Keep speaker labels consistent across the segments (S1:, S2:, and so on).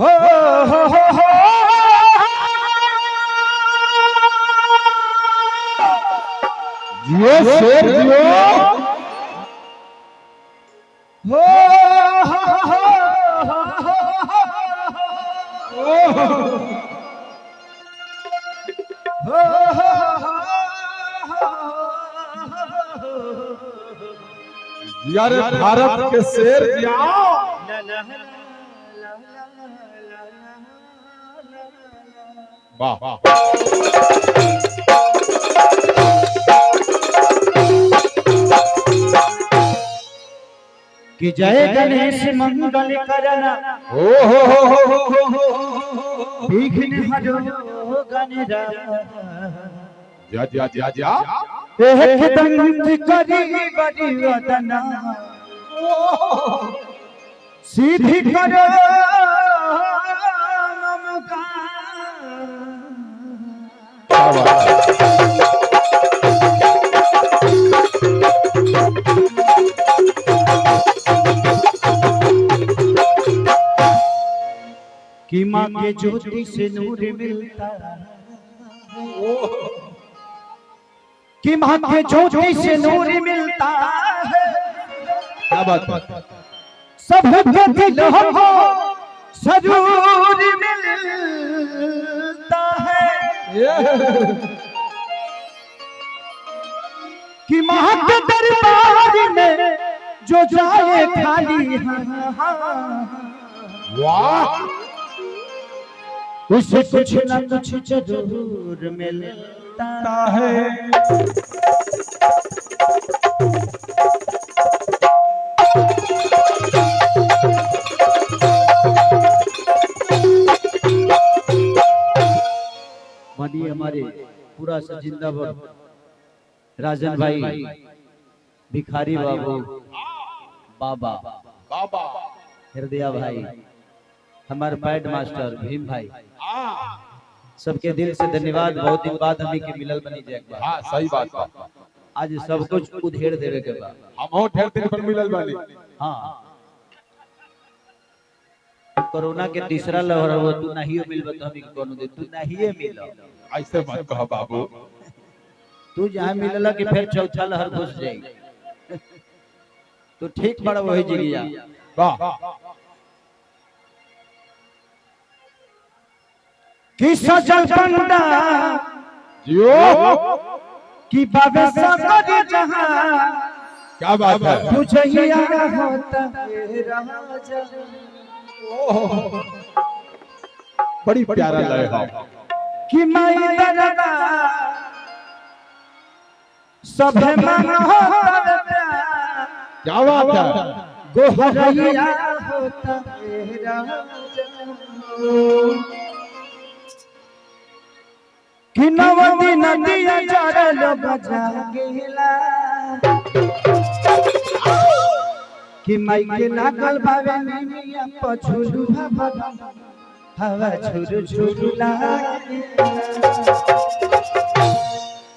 S1: हो हो
S2: जियो शेर जियो
S1: हो
S2: यार भारत के शेर जियो वाह
S1: कि जय गणेश मंगल करना
S2: ओ हो
S1: विघ्न हरो गणरा
S2: जा जा जा जा
S1: एकदंत करी बड़ी वदना सीधी करो कि माँ के ज्योति से नूर मिलता कि माँ के ज्योति से नूर मिलता है।
S2: क्या बात
S1: सबके दिलों को सरूर मिलता है कि माँ के दरबार में जो जाए खाली
S2: वाह
S1: उसे कुछ न कुछ जरूर मिलता है। मानिए हमारे पूरा सा जिंदाबाद राजन भाई भिखारी बाबू बाबा
S2: बाबा
S1: हृदय भाई हमारे पैड मास्टर भीम भाई सबके दिल से धन्यवाद। बहुत दिन बाद हमें के मिलल बनी जाए
S2: हाँ सही बात बा
S1: आज सब कुछ उधेड़ देवे के बाद
S2: हम ढेर दिन पर मिलल बानी।
S1: हाँ कोरोना के तीसरा लहर हो तू नहीं मिलबा तो हमें कोनो दे तू नहीं मिलो
S2: ऐसे मत कह बाबू
S1: तू जहां मिलला कि फिर चौथा लहर घुस जाई तो ठीक बड़ा वही जिगिया
S2: वाह
S1: कि सजल पंडा
S2: जियो
S1: कि बाबे सगर जहां
S2: क्या बात है
S1: तुझे याद होता है राजा
S2: बड़ी प्यारा लय है
S1: कि माई दरबा सभे मन होता प्यार
S2: क्या बात है
S1: गोहरैया होता है राजा कि नवदी नदिया चरल बजागिला कि माई के लागल भावे निमिया पछुलू भवन हवा छुरु छुरु लागिला।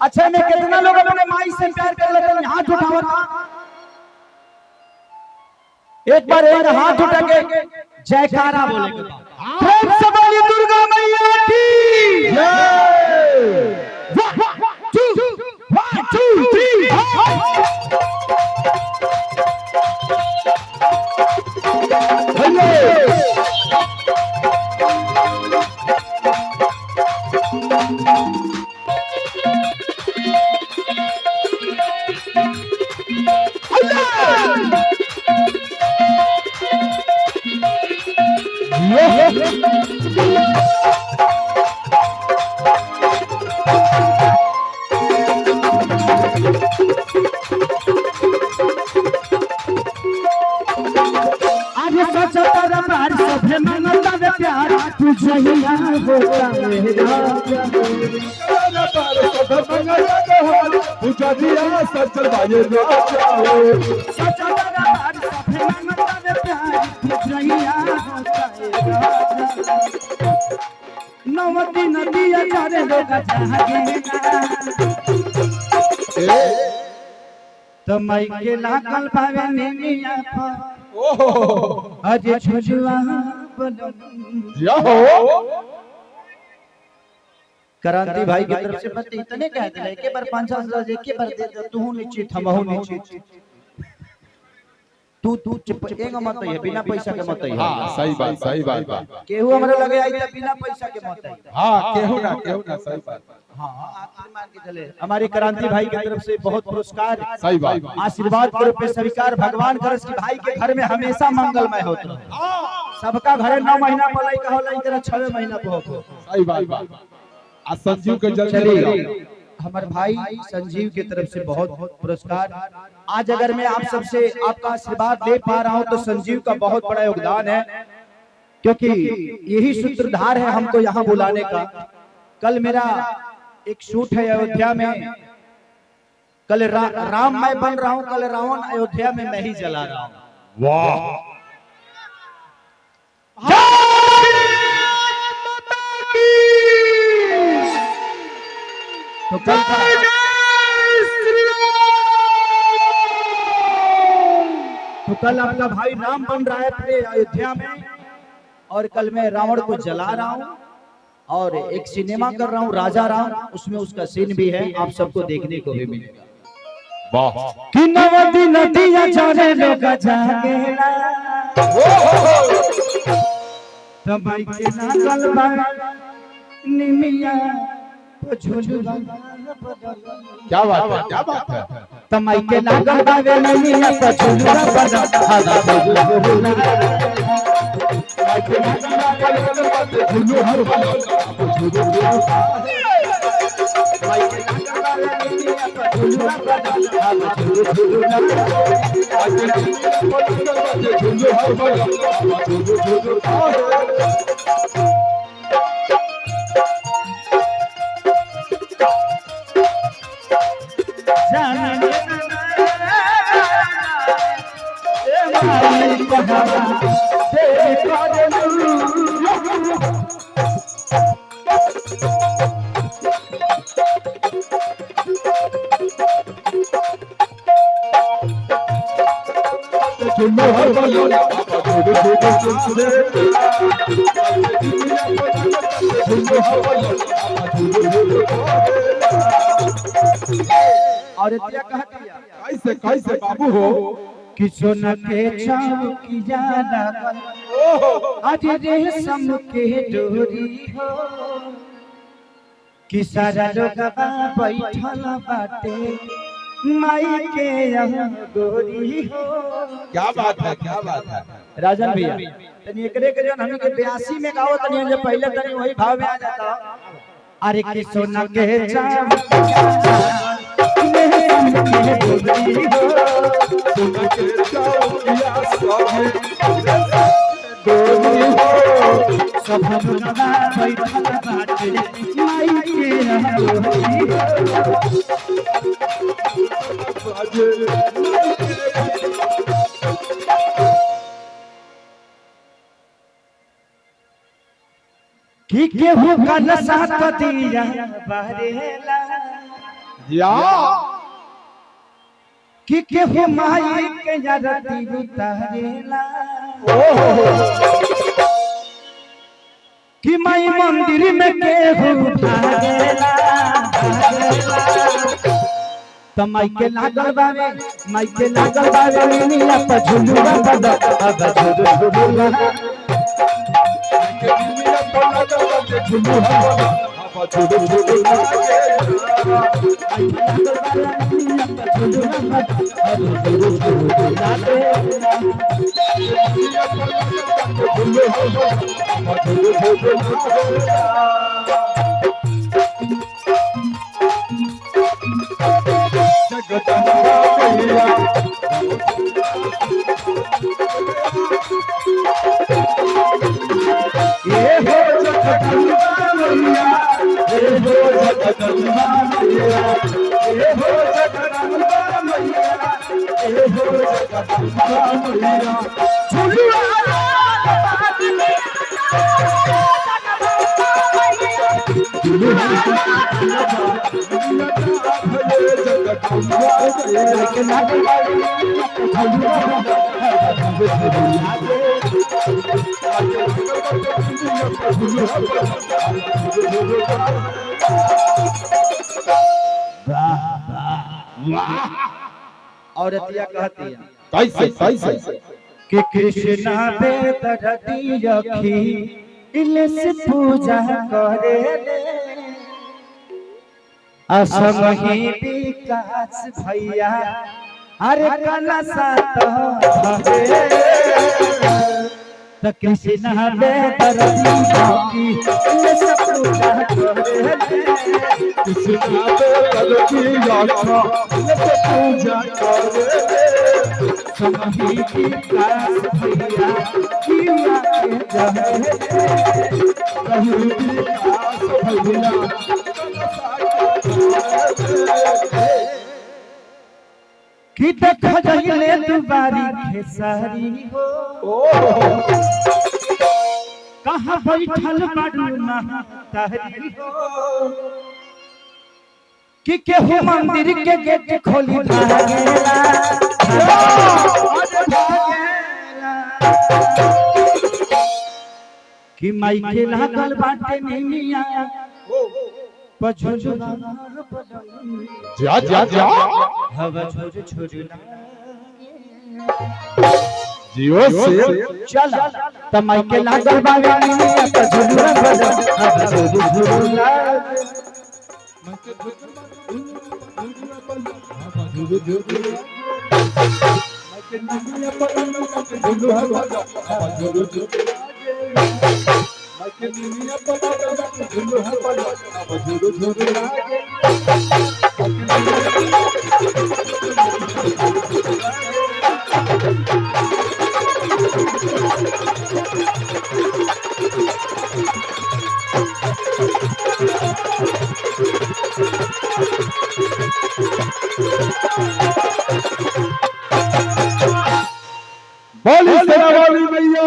S1: अच्छा में कितना लोग अपने माई से प्यार कर लेते हैं हाथ उठाओ एक बार एक हाथ उठा के जयकारा बोले प्रेम से बोली दुर्गा मैया की जय। 1 2 3 आज सच पर बार सभे मंगल में प्यार तुझे ही होता मेरा
S2: पूजा दिया सचल बाजे राजा
S1: सच पर बार सभे मंगल में प्यार तुझे ही होता मेरा नवती नदिया चारे लोग जागेला तो माई के लागल भावे निमिया पर अजे छुजुआ
S2: या हो
S1: क्रांति भाई की तरफ से बस इतने कह दे एक बार 500 एक बार दे दे तू नीचे थमहू नीचे तू एक मत है बिना पैसा के मत है।
S2: हां सही बात
S1: केहू हमरा लगे आई त बिना पैसा के मत है।
S2: हां केहू ना सही बात।
S1: हां आखिर मान के चले हमारे क्रांति भाई की तरफ से बहुत पुरस्कार
S2: सही बात
S1: आशीर्वाद के रूप में स्वीकार भगवान करस कि भाई के घर में हमेशा मंगलमय होत रहे। सबका घरे 9 महीना पलाई का होला इधर 6 महीना पे हो।
S2: सही बात। आज संजीव के जल्दी
S1: हमारे भाई संजीव की तरफ से बहुत पुरस्कार। आज अगर मैं आप सबसे आपका आशीर्वाद ले पा रहा हूं तो संजीव का बहुत बड़ा योगदान है, क्योंकि यही सूत्रधार है हमको यहाँ बुलाने का। कल मेरा एक शूट है अयोध्या में, कल राम मैं बन रहा हूँ, कल रावण अयोध्या में मैं ही जला रहा हूँ।
S2: वाह
S1: तो कल आपका भाई राम बन रहा है अपने अयोध्या में, और कल मैं रावण को जला रहा हूँ और एक सिनेमा कर रहा हूँ राजा राम, उसमें उसका सीन भी है, आप सबको देखने को भी मिलेगा।
S2: वाह
S1: कि नवदी नदिया जाने लोग जागेला तबाई के नागल बा निमिया झुलुआ
S2: क्या बात है
S1: तमाई के नागल बावे निमिया झुलुआ बना हादा झुलुआ तमाई के नागल बावे झुलुआ हर तमाई के नागल बावे निमिया झुलुआ बना हादा झुलुआ और
S2: कैसे बाबू हो
S1: किसो न के चौकिया लगल आज रेशम के डोरी हो कि सारा लोगवा बैठल बाटे माई के यहाँ गोरी हो।
S2: क्या बात है
S1: राजन भैया तनी एकरे के जन हमनी के 82 में गाओ तनी जे पहले तनी वही भाव में आ जाता। अरे किसो न के सब लोगवा बैठल बाटे माई के यहाँ गोरी कि केहू का नशा दिया बहरेला
S2: या
S1: कि केहू माई के यारती उतारेला कि माई मंदिर में केहू भागेला तो माई के लागल बावे निमिया पर झुलुआ बदा अब झुलुआ औरतिया कहती है
S2: कैसे कैसे
S1: कि कृष्णा बेदरती रखी इले से पूजा करे असमही विकास भैया अरे कलसा तो तो कृष्णा बेदरती रखी इले से पूजा करे
S2: कृष्णा बेदरती रखी पूजा करे
S1: समही विकास भैया किया के जहे
S2: कहू विकास भैया
S1: कि देख जहिले दुबारी खेसारी हो कहाँ बैठल बाडू ना तारी हो कि केहू मंदिर के गेट खोली भागेला कि माई के लागल बाटे निमिया पछुजुना
S2: जा जा जा
S1: हवा छुजुना
S2: जियो से
S1: चल त माई के लागल बाटे निमिया पछुजुना हवा छुजुना
S2: बोली सेना वाली मैया